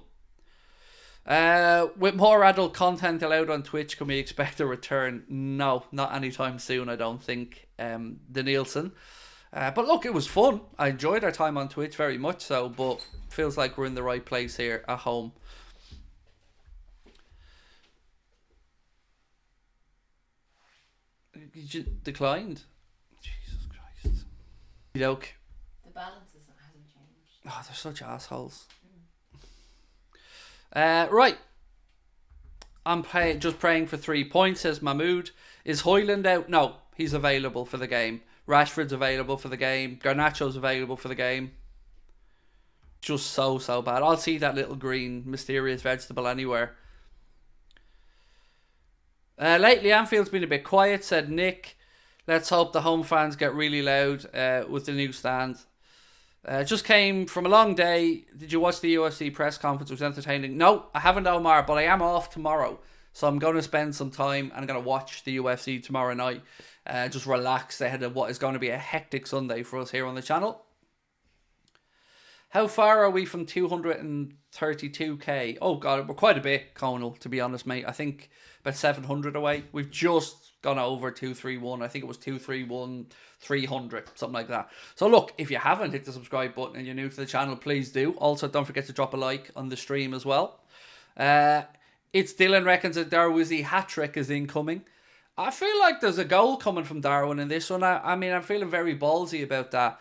With more adult content allowed on Twitch, can we expect a return? No, not anytime soon, I don't think. The Nielsen. But look, it was fun. I enjoyed our time on Twitch very much so, but feels like we're in the right place here at home. You declined. Jesus Christ. Joke. The balance hasn't changed. Oh, they're such assholes. Right. I'm just praying for 3 points, says Mahmood. Is Højlund out? No, he's available for the game. Rashford's available for the game. Garnacho's available for the game. Just so bad. I'll see that little green mysterious vegetable anywhere. Lately, Anfield's been a bit quiet, said Nick. Let's hope the home fans get really loud with the new stand. Just came from a long day. Did you watch the UFC press conference? It was entertaining. No, I haven't, Omar, but I am off tomorrow. So I'm going to spend some time and I'm going to watch the UFC tomorrow night. Just relax ahead of what is going to be a hectic Sunday for us here on the channel. How far are we from 232k? Oh God, we're quite a bit, Conal, to be honest, mate. I think about 700 away. We've just gone over 231. I think it was 231, 300, something like that. So look, if you haven't hit the subscribe button and you're new to the channel, please do. Also, don't forget to drop a like on the stream as well. It's Dylan reckons a Darwizzi hat-trick is incoming. I feel like there's a goal coming from Darwin in this one. I mean, I'm feeling very ballsy about that.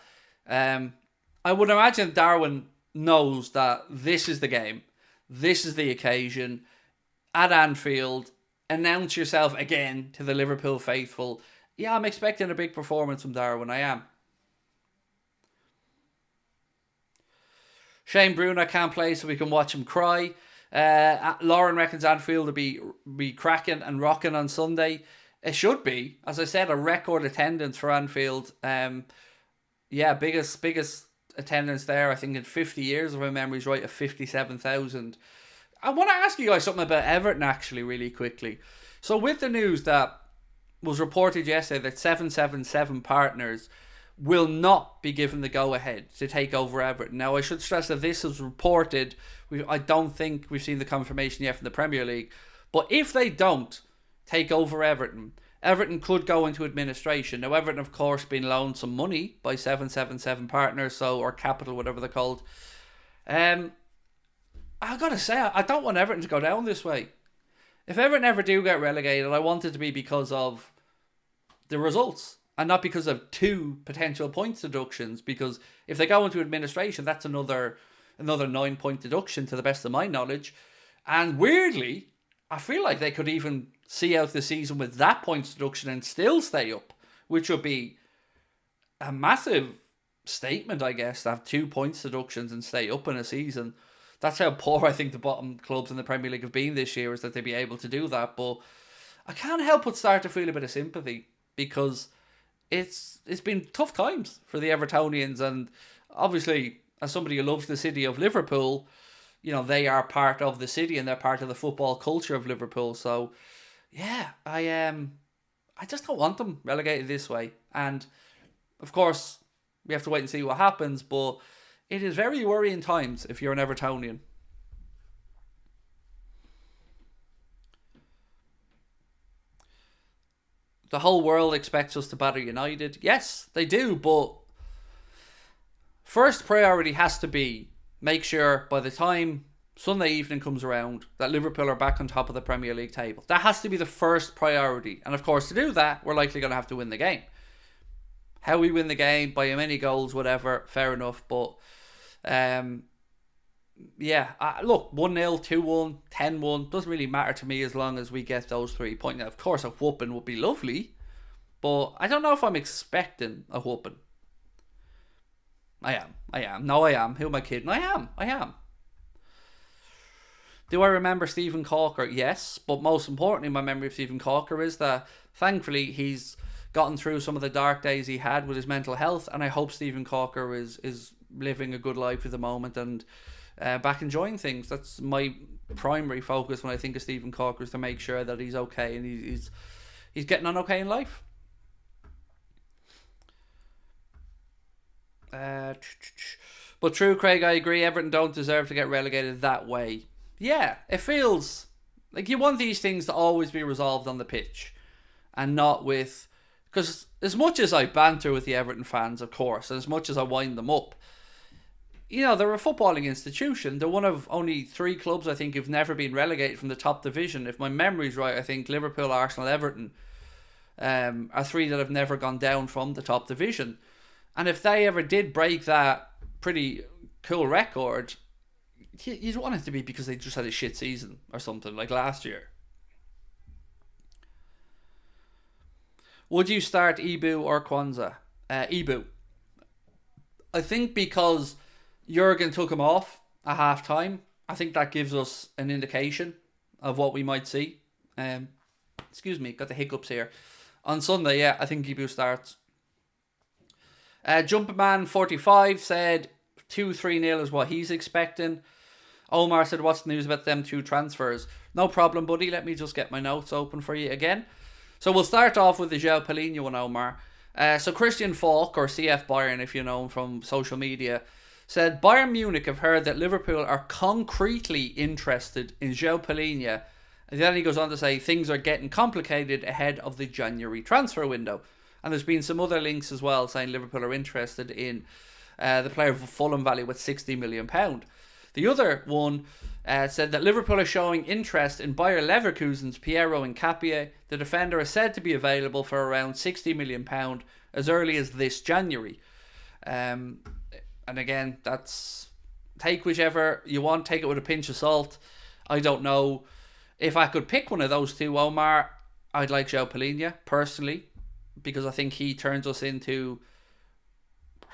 I would imagine Darwin knows that this is the game. This is the occasion. At Anfield, announce yourself again to the Liverpool faithful. Yeah, I'm expecting a big performance from Darwin. I am. Shane Bruno can't play, so we can watch him cry. Lauren reckons Anfield will be cracking and rocking on Sunday. It should be, as I said, a record attendance for Anfield. Biggest attendance there, I think, in 50 years, if my memory's right, of 57,000. I want to ask you guys something about Everton, actually, really quickly. So with the news that was reported yesterday that 777 partners will not be given the go-ahead to take over Everton. Now, I should stress that this is reported. I don't think we've seen the confirmation yet from the Premier League. But if they don't take over Everton, Everton could go into administration. Now, Everton, of course, been loaned some money by 777 partners, or Capital, whatever they're called. I got to say, I don't want Everton to go down this way. If Everton ever do get relegated, I want it to be because of the results and not because of 2 potential points deductions. Because if they go into administration, that's another 9-point deduction, to the best of my knowledge. And weirdly, I feel like they could even see out the season with that points deduction and still stay up, which would be a massive statement, I guess, to have 2 points deductions and stay up in a season. That's how poor I think the bottom clubs in the Premier League have been this year, is that they'd be able to do that. But I can't help but start to feel a bit of sympathy, because it's been tough times for the Evertonians. And obviously, as somebody who loves the city of Liverpool, they are part of the city and they're part of the football culture of Liverpool. So yeah, I just don't want them relegated this way. And of course, we have to wait and see what happens, but it is very worrying times if you're an Evertonian. The whole world expects us to batter United. Yes, they do, but first priority has to be make sure by the time Sunday evening comes around that Liverpool are back on top of the Premier League table. That has to be the first priority. And of course, to do that, we're likely going to have to win the game. How we win the game, by how many goals, whatever, fair enough. But look, 1-0, 2-1, 10-1, doesn't really matter to me as long as we get those 3 points. Now, of course, a whooping would be lovely, but I don't know if I'm expecting a whooping. I am. No, I am. Who am I kidding? I am. Do I remember Stephen Corker? Yes, but most importantly, my memory of Stephen Corker is that thankfully he's gotten through some of the dark days he had with his mental health, and I hope Stephen Corker is living a good life at the moment and back enjoying things. That's my primary focus when I think of Stephen Corker, is to make sure that he's okay and he's getting on okay in life. But true, Craig, I agree. Everton don't deserve to get relegated that way. Yeah, it feels like you want these things to always be resolved on the pitch and not with... Because as much as I banter with the Everton fans, of course, and as much as I wind them up, they're a footballing institution. They're one of only 3 clubs, I think, who've never been relegated from the top division. If my memory's right, I think Liverpool, Arsenal, Everton are 3 that have never gone down from the top division. And if they ever did break that pretty cool record, you'd want it to be because they just had a shit season or something, like last year. Would you start Ibu or Quansah? Ibu. I think because Jurgen took him off at half time, I think that gives us an indication of what we might see. Excuse me, got the hiccups here. On Sunday, yeah, I think Ibu starts. Jumpman 45 said 2-3-0 is what he's expecting. Omar said, what's the news about them 2 transfers? No problem, buddy. Let me just get my notes open for you again. So we'll start off with the Joao Palhinha one, Omar. So Christian Falk, or CF Bayern if you know him from social media, said Bayern Munich have heard that Liverpool are concretely interested in Joao Palhinha. And then he goes on to say things are getting complicated ahead of the January transfer window. And there's been some other links as well saying Liverpool are interested in the player for Fulham value with £60 million. The other one said that Liverpool are showing interest in Bayer Leverkusen's Piero Hincapie. The defender is said to be available for around £60 million as early as this January. And again, that's... Take whichever you want. Take it with a pinch of salt. I don't know. If I could pick one of those 2, Omar, I'd like Joao Palhinha, personally, because I think he turns us into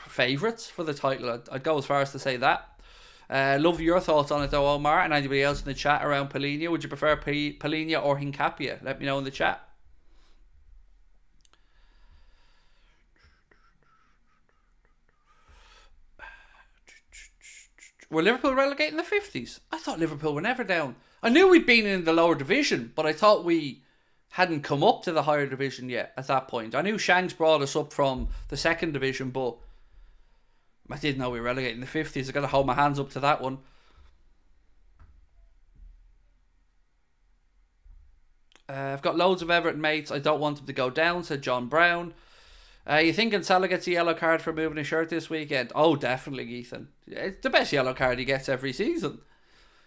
favourites for the title. I'd go as far as to say that. Love your thoughts on it though, Omar, and anybody else in the chat around Palhinha. Would you prefer Palhinha or Hincapie? Let me know in the chat. Were Liverpool relegated in the 50s? I thought Liverpool were never down. I knew we'd been in the lower division, but I thought we hadn't come up to the higher division yet at that point. I knew Shanks brought us up from the second division, but I didn't know we were relegated in the 50s. I got to hold my hands up to that one. I've got loads of Everton mates. I don't want them to go down, said John Brown. You thinking Salah gets a yellow card for moving his shirt this weekend? Oh, definitely, Ethan. It's the best yellow card he gets every season.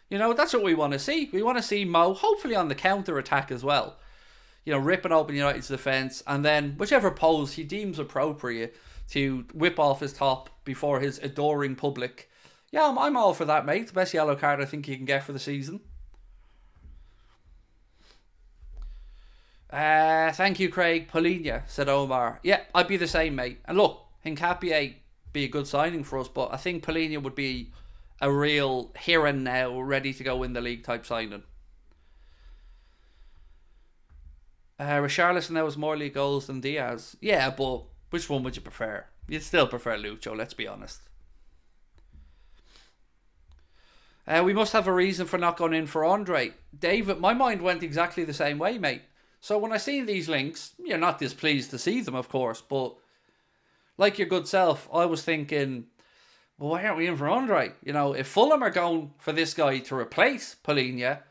You know, that's what we want to see. We want to see Mo, hopefully on the counter-attack as well. You know, ripping open United's defence, and then whichever pose he deems appropriate to whip off his top before his adoring public. Yeah, I'm all for that, mate. The best yellow card I think he can get for the season. Thank you, Craig. Palhinha, said Omar. Yeah, I'd be the same, mate. And look, Hincapie be a good signing for us, but I think Palhinha would be a real here and now, ready to go win the league type signing. Richarlison now has more league goals than Diaz. Yeah, but which one would you prefer? You'd still prefer Lucho, let's be honest. We must have a reason for not going in for Andre. David, my mind went exactly the same way, mate. So when I see these links, you're not displeased to see them, of course, but like your good self, I was thinking, well, why aren't we in for Andre? You know, if Fulham are going for this guy to replace Palhinha,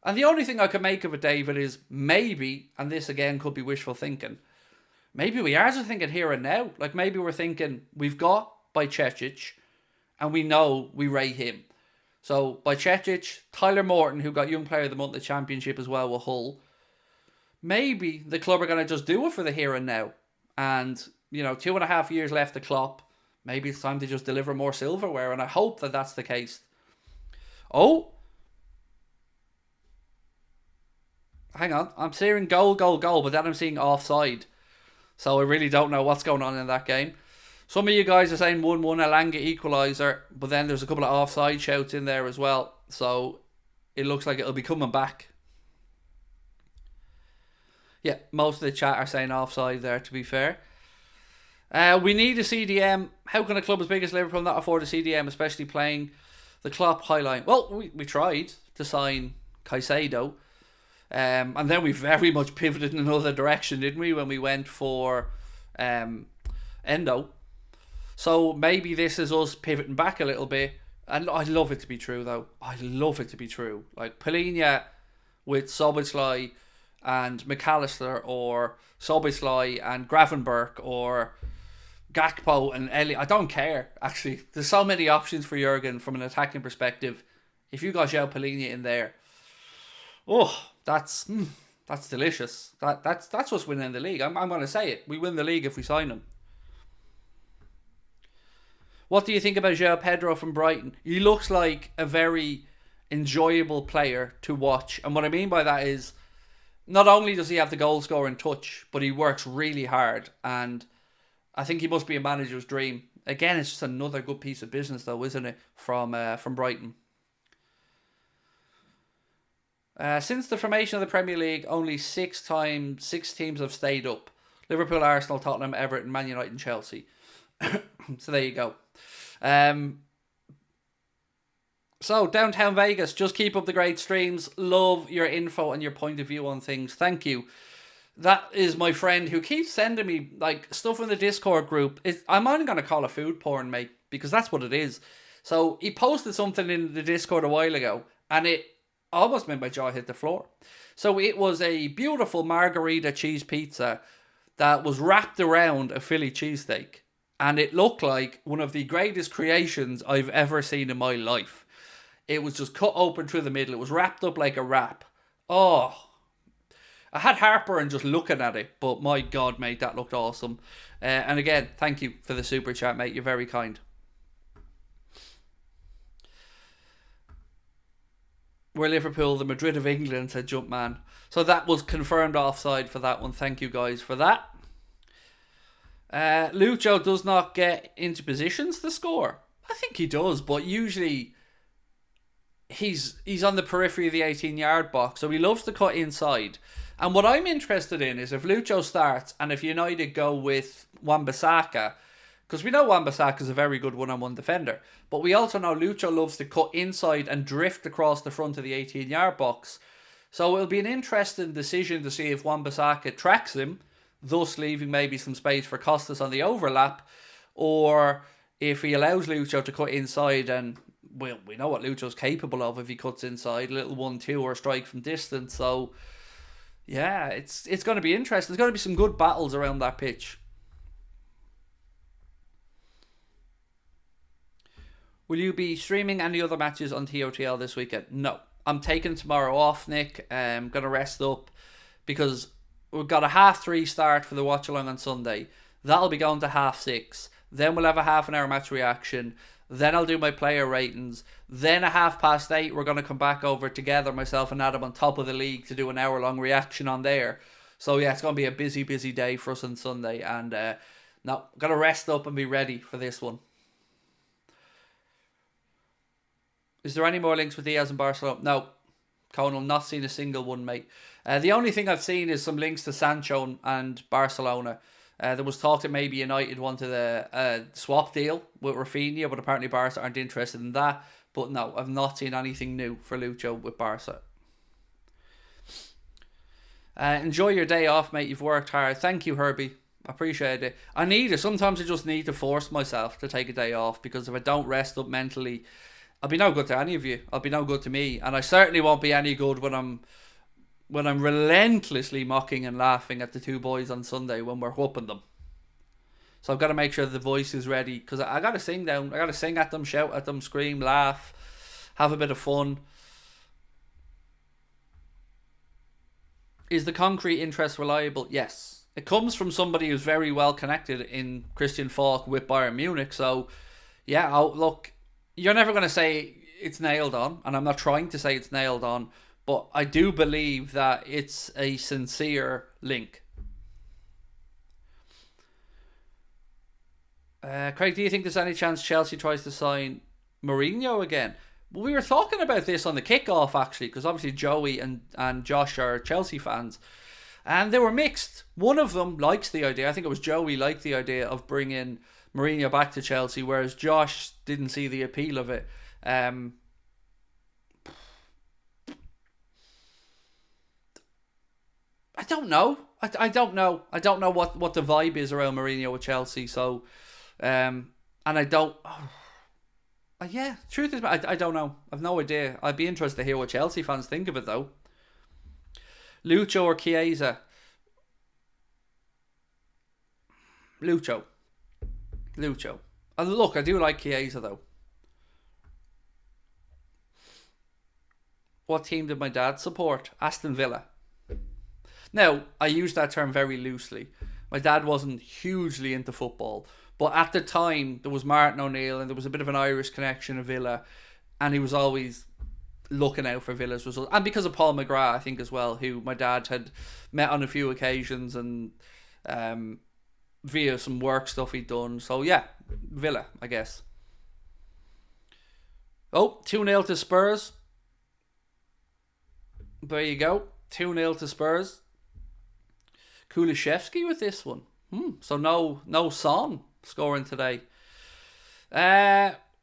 and the only thing I can make of it, David, is maybe, and this again could be wishful thinking, maybe we are just thinking here and now. Like maybe we're thinking we've got Bajcetic and we know we rate him. So Bajcetic, Tyler Morton, who got Young Player of the Month in the Championship as well with Hull. Maybe the club are going to just do it for the here and now. And, you know, 2.5 years left to Klopp. Maybe it's time to just deliver more silverware. And I hope that that's the case. Oh. Hang on. I'm seeing goal, but then I'm seeing offside. So I really don't know what's going on in that game. Some of you guys are saying 1-1 Elanga equaliser. But then there's a couple of offside shouts in there as well. So it looks like it'll be coming back. Yeah, most of the chat are saying offside there, to be fair. We need a CDM. How can a club as big as Liverpool not afford a CDM, especially playing the Klopp highline? Well, we tried to sign Caicedo. And then we very much pivoted in another direction, didn't we, when we went for Endo. So maybe this is us pivoting back a little bit. And I'd love it to be true, though. I'd love it to be true. Like Palhinha with Szoboszlai and McAllister, or Szoboszlai and Gravenberch, or Gakpo and Elliott. I don't care, actually. There's so many options for Jurgen from an attacking perspective. If you got Joao Palhinha in there, oh, that's delicious. That's us winning the league. I'm going to say it. We win the league if we sign him. What do you think about João Pedro from Brighton? He looks like a very enjoyable player to watch. And what I mean by that is, not only does he have the goal scoring touch, but he works really hard. And I think he must be a manager's dream. Again, it's just another good piece of business, though, isn't it, from Brighton? Since the formation of the Premier League, only 6 teams have stayed up. Liverpool, Arsenal, Tottenham, Everton, Man United and Chelsea. So there you go. So, Downtown Vegas, just keep up the great streams. Love your info and your point of view on things. Thank you. That is my friend who keeps sending me like stuff in the Discord group. I'm only going to call it food porn, mate, because that's what it is. So, he posted something in the Discord a while ago, and it almost made my jaw hit the floor. So, it was a beautiful margarita cheese pizza that was wrapped around a Philly cheesesteak. And it looked like one of the greatest creations I've ever seen in my life. It was just cut open through the middle. It was wrapped up like a wrap. Oh, I had heartburn just looking at it. But my God, mate, that looked awesome. And again, thank you for the super chat, mate. You're very kind. We're Liverpool, the Madrid of England, said Jumpman. So that was confirmed offside for that one. Thank you guys for that. Lucho does not get into positions to score. I think he does, but usually he's on the periphery of the 18-yard box, so he loves to cut inside. And what I'm interested in is if Lucho starts and if United go with Wan-Bissaka, because we know Wan-Bissaka is a very good one-on-one defender, but we also know Lucho loves to cut inside and drift across the front of the 18-yard box. So it'll be an interesting decision to see if Wan-Bissaka tracks him, thus leaving maybe some space for Costas on the overlap, or if he allows Lucho to cut inside, and we know what Lucho's capable of if he cuts inside, a little 1-2 or a strike from distance. So yeah, it's going to be interesting. There's going to be some good battles around that pitch. Will you be streaming any other matches on TOTL this weekend? No. I'm taking tomorrow off, Nick. I'm going to rest up because we've got a 3:30 start for the watch along on Sunday. That'll be going to 6:30. Then we'll have a half an hour match reaction. Then I'll do my player ratings. Then at 8:30, we're going to come back over together, myself and Adam, on Top of the League to do an hour-long reaction on there. So yeah, it's going to be a busy, busy day for us on Sunday. And no, got to rest up and be ready for this one. Is there any more links with Diaz and Barcelona? No. Conal, not seen a single one, mate. The only thing I've seen is some links to Sancho and Barcelona. There was talk that maybe United wanted a swap deal with Rafinha, but apparently Barca aren't interested in that. But no, I've not seen anything new for Lucho with Barca. Enjoy your day off, mate. You've worked hard. Thank you, Herbie. I appreciate it. I need it. Sometimes I just need to force myself to take a day off, because if I don't rest up mentally, I'll be no good to any of you. I'll be no good to me. And I certainly won't be any good when I'm relentlessly mocking and laughing at the two boys on Sunday when we're whooping them. So I've got to make sure the voice is ready, because I got to sing down. I got to sing at them, shout at them, scream, laugh, have a bit of fun. Is the concrete interest reliable? Yes. It comes from somebody who's very well connected in Christian Falk with Bayern Munich. So yeah, look, you're never going to say it's nailed on, and I'm not trying to say it's nailed on, but I do believe that it's a sincere link. Craig, do you think there's any chance Chelsea tries to sign Mourinho again? Well, we were talking about this on the kickoff, actually, because obviously Joey and Josh are Chelsea fans, and they were mixed. One of them likes the idea. I think it was Joey liked the idea of bringing Mourinho back to Chelsea, whereas Josh didn't see the appeal of it. I don't know. I don't know. I don't know what the vibe is around Mourinho with Chelsea. So, and I don't. Yeah, truth is, I don't know. I've no idea. I'd be interested to hear what Chelsea fans think of it, though. Lucho or Chiesa? Lucho. And look, I do like Chiesa, though. What team did my dad support? Aston Villa. Now, I use that term very loosely. My dad wasn't hugely into football, but at the time, there was Martin O'Neill and there was a bit of an Irish connection of Villa, and he was always looking out for Villa's results. And because of Paul McGrath, I think, as well, who my dad had met on a few occasions, and via some work stuff he'd done. So yeah, Villa, I guess. Oh, 2-0 to Spurs. There you go. 2-0 to Spurs. Kulishevsky with this one. So no Son scoring today.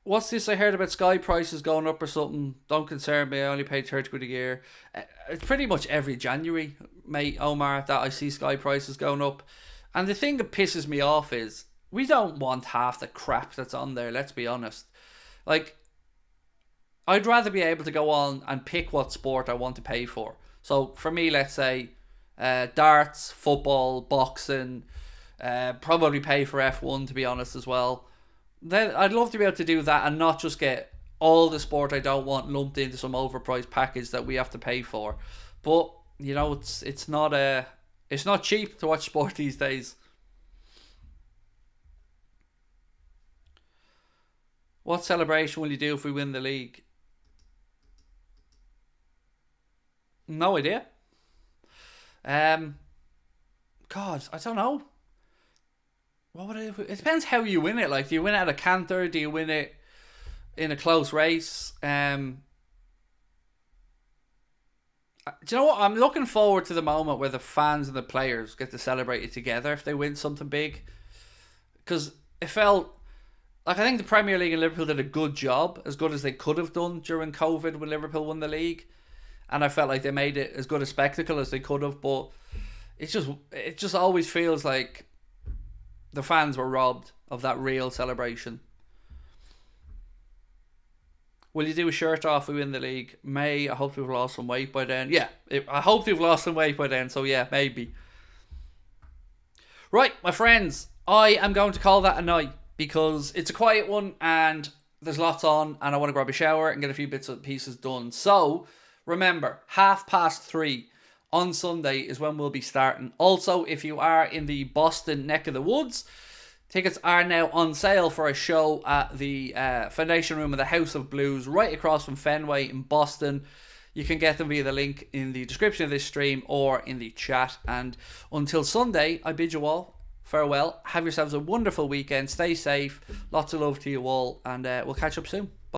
What's this I heard about Sky prices going up or something? Don't concern me. I only pay 30 quid a year. It's pretty much every January, mate, Omar, that I see Sky prices going up. And the thing that pisses me off is we don't want half the crap that's on there, let's be honest. Like, I'd rather be able to go on and pick what sport I want to pay for. So for me, let's say darts, football, boxing, probably pay for F1, to be honest, as well. Then I'd love to be able to do that and not just get all the sport I don't want lumped into some overpriced package that we have to pay for. But you know, it's not cheap to watch sport these days. What celebration will you do if we win the league? No idea. God, I don't know. What would it depends how you win it. Like, do you win it at a canter? Do you win it in a close race. Do you know what? I'm looking forward to the moment where the fans and the players get to celebrate it together if they win something big. Because it felt like, I think the Premier League and Liverpool did a good job, as good as they could have done during COVID when Liverpool won the league. And I felt like they made it as good a spectacle as they could have. But it just always feels like the fans were robbed of that real celebration. Will you do a shirt off if we win the league? May. I hope we've lost some weight by then. Yeah, I hope you've lost some weight by then. So yeah, maybe. Right, my friends, I am going to call that a night because it's a quiet one and there's lots on and I want to grab a shower and get a few bits and pieces done. So remember, 3:30 on Sunday is when we'll be starting. Also, if you are in the Boston neck of the woods, tickets are now on sale for a show at the Foundation Room of the House of Blues right across from Fenway in Boston. You can get them via the link in the description of this stream or in the chat. And until Sunday, I bid you all farewell. Have yourselves a wonderful weekend. Stay safe. Lots of love to you all. And we'll catch up soon.